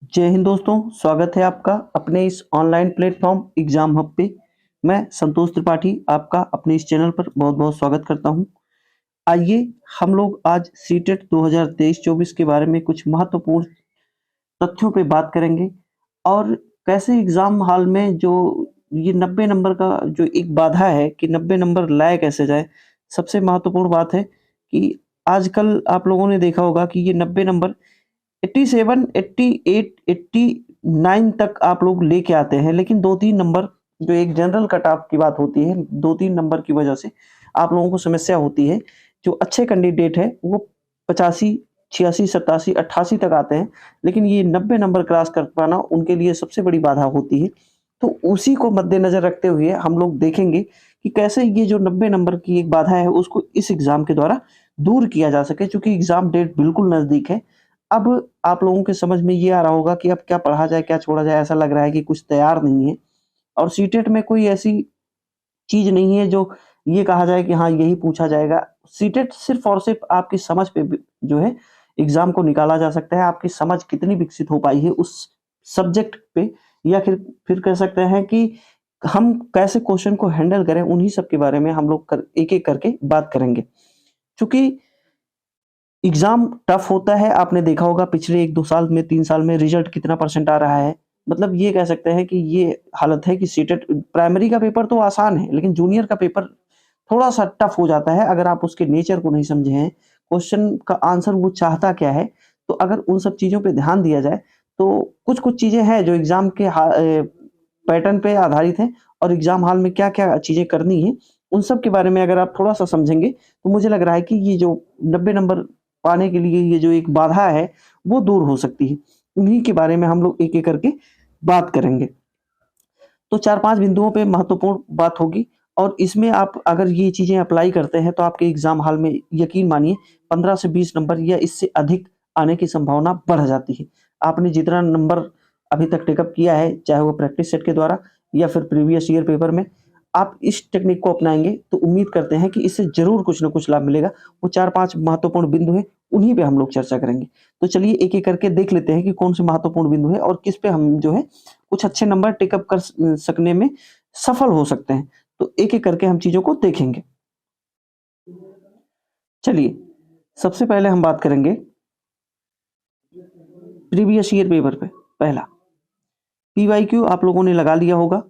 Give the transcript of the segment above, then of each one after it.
जय हिंद दोस्तों, स्वागत है आपका अपने इस ऑनलाइन प्लेटफॉर्म एग्जाम हब पे। मैं संतोष त्रिपाठी आपका अपने इस चैनल पर बहुत बहुत स्वागत करता हूं। आइए हम लोग आज सीटेट 2023-24 के बारे में कुछ महत्वपूर्ण तथ्यों पे बात करेंगे और कैसे एग्जाम हॉल में जो ये 90 नंबर का जो एक बाधा है कि 90 नंबर लाए कैसे जाए। सबसे महत्वपूर्ण बात है कि आजकल आप लोगों ने देखा होगा कि ये 90 नंबर 87, 88, 89 तक आप लोग लेके आते हैं, लेकिन 2-3 नंबर जो एक जनरल कट ऑफ की बात होती है, 2-3 नंबर की वजह से आप लोगों को समस्या होती है। जो अच्छे कैंडिडेट हैं, वो 85, 86, 87, 88 तक आते हैं, लेकिन ये 90 नंबर क्रॉस कर पाना उनके लिए सबसे बड़ी बाधा होती है। तो उसी को मद्देनज़र रखते हुए हम लोग देखेंगे कि कैसे ये जो 90 नंबर की एक बाधा है, उसको इस एग्ज़ाम के द्वारा दूर किया जा सके, चूँकि एग्ज़ाम डेट बिल्कुल नज़दीक है। अब आप लोगों के समझ में ये आ रहा होगा कि अब क्या पढ़ा जाए, क्या छोड़ा जाए? ऐसा लग रहा है कि कुछ तैयार नहीं है और सीटेट में कोई ऐसी चीज़ नहीं है जो ये कहा जाए कि हाँ, यही पूछा जाएगा। सीटेट सिर्फ़ और सिर्फ़ आपकी समझ पे ब जो है एग्ज़ाम को निकाला जा सकता है। आपकी समझ कितनी विकसित हो पाई है उस सब्जेक्ट पे, या फिर कह सकते हैं कि हम कैसे क्वेश्चन को हैंडल करें, उन्हीं सब के बारे में हम लोग एक-एक करके बात करेंगे। चूँकि एग्ज़ाम टफ होता है, आपने देखा होगा पिछले 1-2 साल में, 3 साल में रिज़ल्ट कितना परसेंट आ रहा है। मतलब ये कह सकते हैं कि ये हालत है कि सीटेट प्राइमरी का पेपर तो आसान है, लेकिन जूनियर का पेपर थोड़ा-सा टफ हो जाता है अगर आप उसके नेचर को नहीं समझे हैं, क्वेश्चन का आंसर वो चाहता क्या है। तो अगर उन सब चीज़ों पे ध्यान दिया जाए, तो कुछ-कुछ चीज़ें हैं जो एग्ज़ाम के पैटर्न पे आधारित हैं और एग्ज़ाम हॉल में क्या-क्या चीज़ें करनी हैं, उन सब के बारे में अगर आप थोड़ा-सा समझेंगे, तो मुझे लग रहा है कि ये जो 90 नंबर पाने के लिए ये जो एक बाधा है, वो दूर हो सकती है। उन्हीं के बारे में हम लोग एक-एक करके बात करेंगे। तो 4-5 बिंदुओं पे महत्वपूर्ण बात होगी और इसमें आप अगर ये चीज़ें अप्लाई करते हैं, तो आपके एग्ज़ाम हॉल में यकीन मानिए 15 से 20 नंबर या इससे अधिक आने की संभावना बढ़ जाती है। आपने जितना नंबर अभी तक टेकअप किया है, चाहे वो प्रैक्टिस सेट के द्वारा या फिर प्रीवियस ईयर पेपर में, आप इस टेक्निक को अपनाएँगे, तो उम्मीद करते हैं कि इससे ज़रूर कुछ न कुछ लाभ मिलेगा। वो 4-5 महत्वपूर्ण बिंदु हैं, उन्हीं पे हम लोग चर्चा करेंगे। तो चलिए एक-एक करके देख लेते हैं कि कौन से महत्वपूर्ण बिंदु हैं और किस पे हम जो है कुछ अच्छे नंबर टेकअप कर सकने में सफल हो सकते हैं। तो एक-एक करके हम चीज़ों को देखेंगे। चलिए, सबसे पहले हम बात करेंगे प्रीवियस ईयर पेपर पे। पहला, पीवाईक्यू आप लोगों ने लगा लिया होगा।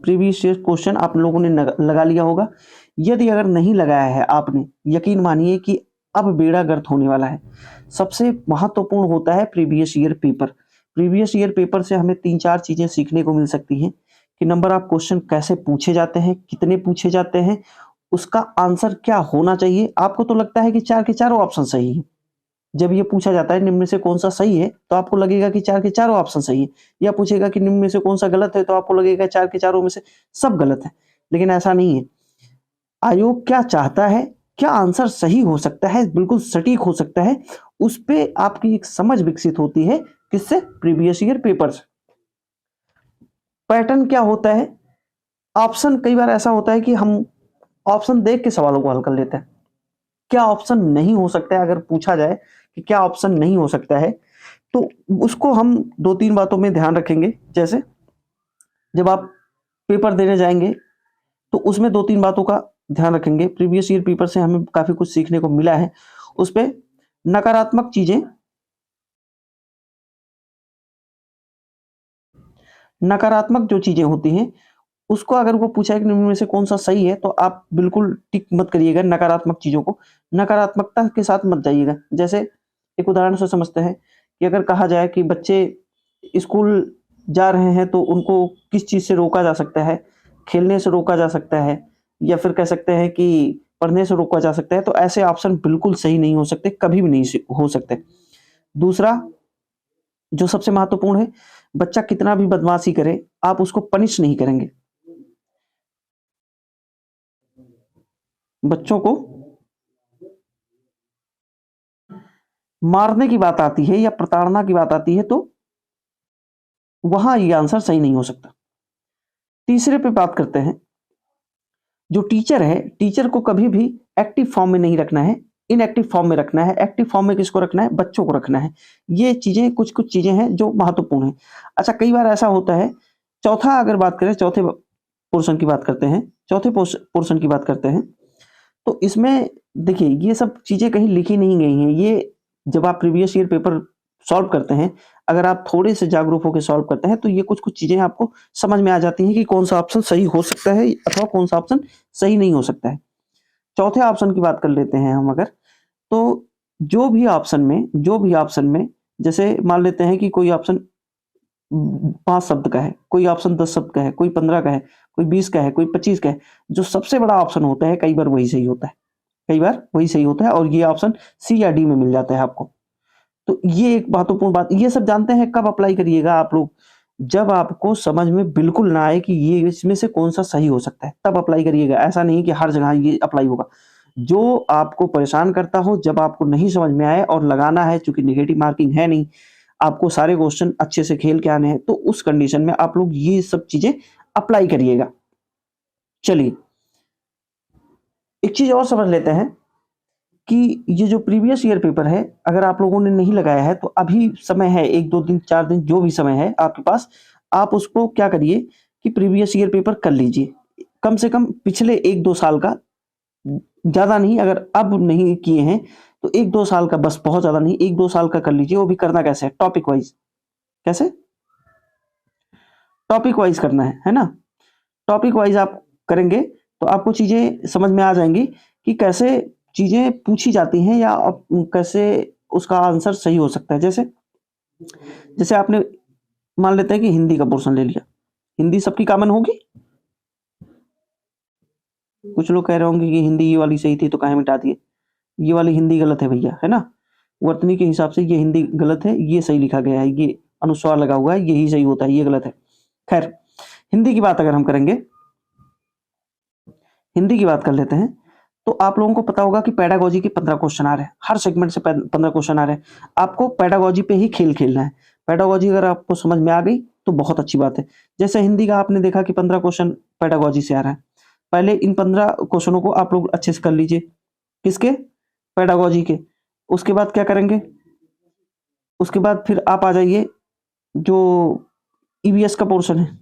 प्रीवियस ईयर क्वेश्चन आप लोगों ने लगा लिया होगा। यदि अगर नहीं लगाया है आपने, यकीन मानिए कि अब बेड़ा गर्क होने वाला है। सबसे महत्वपूर्ण होता है previous year paper. Previous year paper से हमें 3-4 चीज़ें सीखने को मिल सकती हैं कि नंबर ऑफ क्वेश्चन कैसे पूछे जाते हैं, कितने पूछे जाते हैं, उसका आंसर क्या होना चाहिए। आपको तो लगता है कि 4 के चारों ऑप्शन सही हैं। जब ये पूछा जाता है निम्न में से कौन-सा सही है, तो आपको लगेगा कि 4 के चारों ऑप्शन सही है, या पूछेगा कि निम्न में से कौन-सा गलत है, तो आपको लगेगा 4 के चारों में से सब गलत है। लेकिन ऐसा नहीं है। आयोग क्या चाहता है, क्या आंसर सही हो सकता है, बिल्कुल सटीक हो सकता है, उस पे आपकी एक समझ विकसित होती है। किससे? प्रीवियस ईयर पेपर से। पैटर्न क्या होता है? ऑप्शन कई बार ऐसा होता है कि हम ऑप्शन देख के सवालों को हल कर लेते हैं। क्या ऑप्शन नहीं हो सकता है, अगर पूछा जाए कि क्या ऑप्शन नहीं हो सकता है, तो उसको हम 2-3 बातों में ध्यान रखेंगे। जैसे जब आप पेपर देने जाएँगे, तो उसमें 2-3 बातों का ध्यान रखेंगे। प्रीवियस ईयर पेपर से हमें काफ़ी कुछ सीखने को मिला है। उसपे नकारात्मक चीज़ें, नकारात्मक जो चीज़ें होती हैं, उसको अगर वो पूछा है कि निम्न में से कौन-सा सही है, तो आप बिल्कुल टिक मत करिएगा नकारात्मक चीज़ों को। नकारात्मकता के साथ मत जाइएगा। जैसे एक उदाहरण से समझते हैं कि अगर कहा जाए कि बच्चे स्कूल जा रहे हैं, तो उनको किस चीज़ से रोका जा सकता है? खेलने से रोका जा सकता है, या फिर कह सकते हैं कि पढ़ने से रोका जा सकता है। तो ऐसे ऑप्शन बिल्कुल सही नहीं हो सकते, कभी भी नहीं हो सकते। दूसरा, जो सबसे महत्वपूर्ण है, बच्चा कितना भी बदमाशी करे, आप उसको पनिश नहीं करेंगे। बच्चों को मारने की बात आती है या प्रताड़ना की बात आती है, तो वहाँ ये आंसर सही नहीं हो सकता। तीसरे पे बात करते हैं, जो टीचर है, टीचर को कभी भी एक्टिव फॉर्म में नहीं रखना है। इनएक्टिव फॉर्म में रखना है, एक्टिव फॉर्म में किसको रखना है, बच्चों को रखना है। ये चीजें कुछ कुछ चीजें हैं जो महत्वपूर्ण है। अच्छा, कई बार ऐसा होता है, चौथा अगर बात करें, चौथे पोर्शन की बात करते हैं, चौथे पोर्शन की बात करते हैं, तो इसमें देखिए ये सब चीजें कहीं लिखी नहीं गई हैं। ये जब आप प्रीवियस ईयर पेपर सॉल्व करते हैं, अगर आप थोड़े से जागरूक होकर सॉल्व करते हैं तो ये कुछ कुछ चीजें आपको समझ में आ जाती हैं कि कौन सा ऑप्शन सही हो सकता है अथवा कौन सा ऑप्शन सही नहीं हो सकता है। चौथे ऑप्शन की बात कर लेते हैं हम अगर, तो जो भी ऑप्शन में जैसे मान लेते हैं कि कोई ऑप्शन 5 शब्द का है, कोई ऑप्शन 10 शब्द का है, कोई 15 का है, कोई 20 का है, कोई 25 का है, जो सबसे बड़ा ऑप्शन होता है कई बार वही सही होता है, कई बार वही सही होता है और ये ऑप्शन सी या डी में मिल जाता है आपको। तो ये एक महत्वपूर्ण बात, ये सब जानते हैं कब अप्लाई करिएगा आप लोग, जब आपको समझ में बिल्कुल ना आए कि ये इसमें से कौन सा सही हो सकता है, तब अप्लाई करिएगा। ऐसा नहीं कि हर जगह ये अप्लाई होगा। जो आपको परेशान करता हो, जब आपको नहीं समझ में आए और लगाना है, चूंकि नेगेटिव मार्किंग है नहीं, आपको सारे क्वेश्चन अच्छे से खेल के आने हैं, तो उस कंडीशन में आप लोग ये सब चीजें अप्लाई करिएगा। चलिए एक चीज और समझ लेते हैं कि ये जो प्रीवियस ईयर पेपर है, अगर आप लोगों ने नहीं लगाया है तो अभी समय है, 1-2 दिन 4 दिन जो भी समय है आपके पास, आप उसको क्या करिए कि प्रीवियस ईयर पेपर कर लीजिए, कम से कम पिछले 1-2 साल का, ज्यादा नहीं, अगर अब नहीं किए हैं तो 1-2 साल का, बस बहुत ज्यादा नहीं, 1-2 साल का कर लीजिए। वो भी करना कैसे है, टॉपिक वाइज। कैसे, टॉपिक वाइज करना है ना। टॉपिक वाइज आप करेंगे तो आपको चीजें समझ में आ जाएंगी कि कैसे चीजें पूछी जाती हैं या कैसे उसका आंसर सही हो सकता है। जैसे जैसे आपने मान लेते हैं कि हिंदी का पोर्शन ले लिया, हिंदी सबकी कॉमन होगी। कुछ लोग कह रहे होंगे कि हिंदी ये वाली सही थी तो काहे मिटा दिए, ये वाली हिंदी गलत है भैया, है ना। वर्तनी के हिसाब से ये हिंदी गलत है, ये सही लिखा गया है, ये अनुस्वार लगा हुआ है, यही सही होता है, ये गलत है। खैर, हिंदी की बात अगर हम करेंगे, हिंदी की बात कर लेते हैं, तो आप लोगों को पता होगा कि पेडागोजी के 15 क्वेश्चन आ रहे हैं, हर सेगमेंट से 15 क्वेश्चन आ रहे हैं। आपको पेडागोजी पे ही खेल खेलना है। पेडागोजी अगर आपको समझ में आ गई तो बहुत अच्छी बात है। जैसे हिंदी का आपने देखा कि 15 क्वेश्चन पेडागोजी से आ रहा है, पहले इन 15 क्वेश्चनों को आप लोग अच्छे से कर लीजिए। किसके, पेडागोजी के। उसके बाद क्या करेंगे, उसके बाद फिर आप आ जाइए जो ईवीएस का पोर्शन है,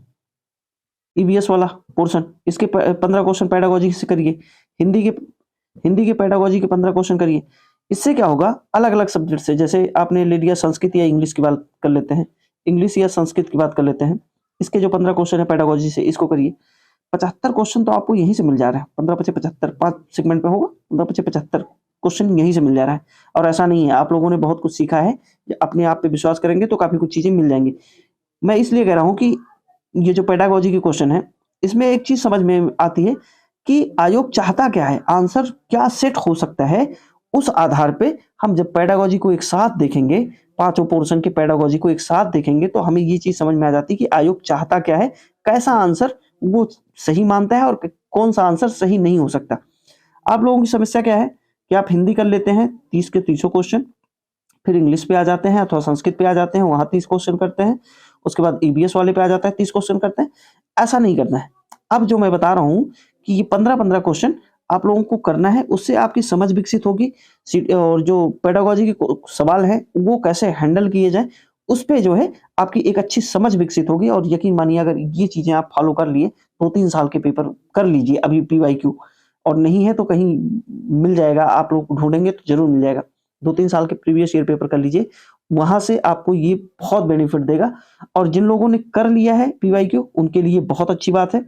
ईवीएस वाला पोर्शन, इसके 15 क्वेश्चन पेडागोजी से करिए। हिंदी के पेडागोजी के 15 क्वेश्चन करिए। इससे क्या होगा, अलग अलग सब्जेक्ट से, जैसे आपने ले लिया संस्कृत या इंग्लिश की बात कर लेते हैं, इंग्लिश या संस्कृत की बात कर लेते हैं, इसके जो 15 क्वेश्चन है पेडागोजी से, इसको करिए। 75 क्वेश्चन तो आपको यहीं से मिल जा रहा है, 15-5 5 सेगमेंट पे होगा, 15-5 क्वेश्चन यहीं से मिल जा रहा है। और ऐसा नहीं है, आप लोगों ने बहुत कुछ सीखा है, अपने आप पे विश्वास करेंगे तो काफी कुछ चीजें मिल जाएंगी। मैं इसलिए कह रहा हूँ कि ये जो पेडागोजी के क्वेश्चन है, इसमें एक चीज समझ में आती है कि आयोग चाहता क्या है, आंसर क्या सेट हो सकता है। उस आधार पे हम जब पेडागोजी को एक साथ देखेंगे, पांचों पोर्शन के पेडागोजी को एक साथ देखेंगे, तो हमें ये चीज समझ में आ जाती है कि आयोग चाहता क्या है, कैसा आंसर वो सही मानता है और कौन सा आंसर सही नहीं हो सकता। आप लोगों की समस्या क्या है कि आप हिंदी कर लेते हैं 30 के 30 क्वेश्चन, फिर इंग्लिश पे आ जाते हैं अथवा संस्कृत पे आ जाते हैं, वहां 30 क्वेश्चन करते हैं, उसके बाद ईबीएस वाले पे आ जाता है, 30 क्वेश्चन करते हैं। ऐसा नहीं करना है। अब जो मैं बता रहा हूं कि ये 15-15 क्वेश्चन आप लोगों को करना है, उससे आपकी समझ विकसित होगी। और जो पेडागोजी के सवाल है वो कैसे हैंडल किए जाए, उस पे जो है आपकी एक अच्छी समझ विकसित होगी। और यकीन मानिए, अगर ये चीजें आप फॉलो कर लिए, 2-3 साल के पेपर कर लीजिए अभी पीवाईक्यू, और नहीं है तो कहीं मिल जाएगा, आप लोग ढूंढेंगे तो जरूर मिल जाएगा। 2-3 साल के प्रीवियस ईयर पेपर कर लीजिए, वहां से आपको ये बहुत बेनिफिट देगा। और जिन लोगों ने कर लिया है पीवाईक्यू, उनके लिए बहुत अच्छी बात है।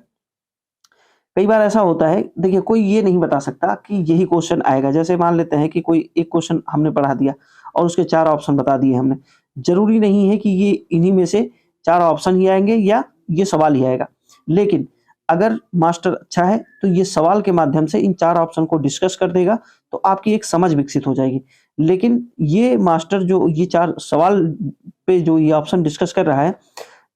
कई बार ऐसा होता है, देखिए कोई ये नहीं बता सकता कि यही क्वेश्चन आएगा। जैसे मान लेते हैं कि कोई एक क्वेश्चन हमने पढ़ा दिया और उसके 4 ऑप्शन बता दिए हमने, जरूरी नहीं है कि ये इन्हीं में से 4 ऑप्शन ही आएंगे या ये सवाल ही आएगा। लेकिन अगर मास्टर अच्छा है तो ये सवाल के माध्यम से इन 4 ऑप्शन को डिस्कस कर देगा, तो आपकी एक समझ विकसित हो जाएगी। लेकिन ये मास्टर जो ये 4 सवाल पे जो ये ऑप्शन डिस्कस कर रहा है,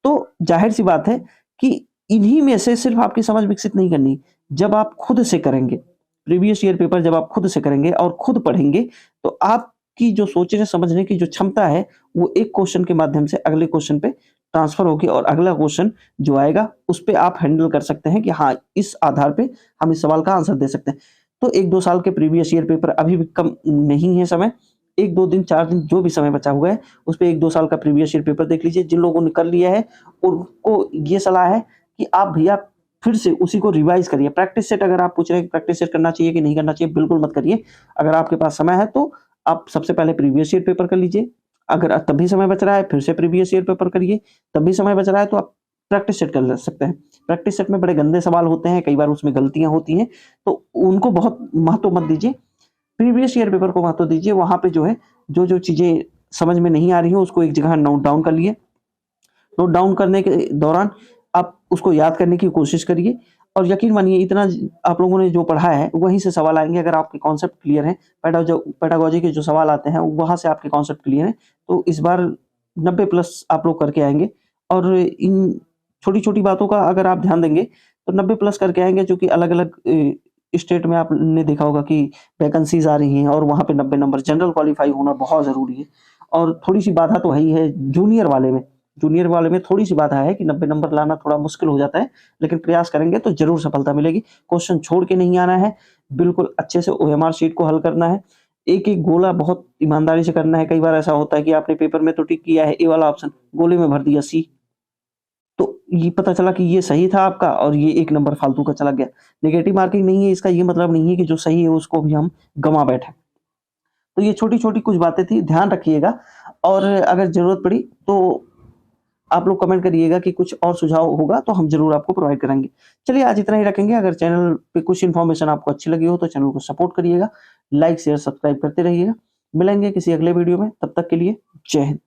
तो जाहिर सी बात है कि इन्हीं में से सिर्फ आपकी समझ विकसित नहीं करनी। जब आप खुद से करेंगे प्रीवियस ईयर पेपर, जब आप खुद से करेंगे और खुद पढ़ेंगे, तो आपकी जो सोचने समझने की जो क्षमता है, वो एक क्वेश्चन के माध्यम से अगले क्वेश्चन पे ट्रांसफर होगी, और अगला क्वेश्चन जो आएगा उस पे आप हैंडल कर सकते हैं कि हाँ, इस आधार पे हम इस सवाल का आंसर दे सकते हैं। तो 1-2 साल के प्रीवियस ईयर पेपर अभी भी कम नहीं है समय, 1-2 दिन 4 दिन जो भी समय बचा हुआ है उस पे 1-2 साल का प्रीवियस ईयर पेपर देख लीजिए। जिन लोगों ने कर लिया है उनको ये सलाह है कि आप भैया फिर से उसी को रिवाइज़ करिए। प्रैक्टिस सेट अगर आप पूछ रहे हैं कि प्रैक्टिस सेट करना चाहिए कि नहीं करना चाहिए, बिल्कुल मत करिए। अगर आपके पास समय है तो आप सबसे पहले प्रीवियस ईयर पेपर कर लीजिए। अगर तब भी समय बच रहा है फिर से प्रीवियस ईयर पेपर करिए, तब भी समय बच रहा है तो आप प्रैक्टिस सेट कर सकते हैं। प्रैक्टिस सेट में बड़े गंदे सवाल होते हैं, कई बार उसमें गलतियाँ होती हैं, तो उनको बहुत महत्व मत दीजिए। प्रीवियस ईयर पेपर को महत्व दीजिए। वहाँ पे जो है, जो-जो चीज़ें समझ में नहीं आ रही हैं उसको एक जगह नोट डाउन कर लिए। नोट डाउन करने के दौरान आप उसको याद करने की कोशिश करिए और यकीन मानिए इतना आप लोगों ने जो पढ़ा है वहीं से सवाल आएँगे। अगर आपके कॉन्सेप्ट क्लियर है, पेडागोजी के जो सवाल आते हैं वहाँ से आपके कॉन्सेप्ट क्लियर है, तो इस बार 90 प्लस आप लोग करके आएँगे। और इन छोटी-छोटी बातों का अगर आप ध्यान देंगे तो 90 प्लस करके आएँगे, जो कि अलग-अलग स्टेट में आपने देखा होगा कि वैकेंसीज़ आ रही हैं और वहाँ पे 90 नंबर जनरल क्वालीफाई होना बहुत ज़रूरी है। और थोड़ी-सी बाधा तो है ही है जूनियर वाले में थोड़ी-सी बाधा है कि 90 नंबर लाना थोड़ा मुश्किल हो जाता है, लेकिन प्रयास करेंगे तो ज़रूर सफलता मिलेगी। क्वेश्चन छोड़ के नहीं आना है, बिल्कुल अच्छे से ओएमआर शीट को हल करना है। एक-एक गोला बहुत ईमानदारी से करना है। कई बार ऐसा होता है कि आपने पेपर में तो टिक किया है ए वाला ऑप्शन, गोले में भर दिया सी। तो ये पता चला कि ये सही था आपका और ये 1 नंबर फालतू का चला गया। नेगेटिव मार्किंग नहीं है, इसका ये मतलब नहीं है कि जो सही है उसको भी हम गँवा बैठे। तो ये छोटी-छोटी कुछ बातें थी, ध्यान रखिएगा और अगर ज़रूरत पड़ी तो आप लोग कमेंट करिएगा कि कुछ और सुझाव होगा तो हम ज़रूर आपको प्रोवाइड करेंगे। चलिए आज इतना ही रखेंगे। अगर चैनल पे कुछ इन्फॉर्मेशन आपको अच्छी लगी हो तो चैनल को सपोर्ट करिएगा, लाइक, शेयर, सब्सक्राइब करते रहिएगा। मिलेंगे किसी अगले वीडियो में, तब तक के लिए जय हिंद।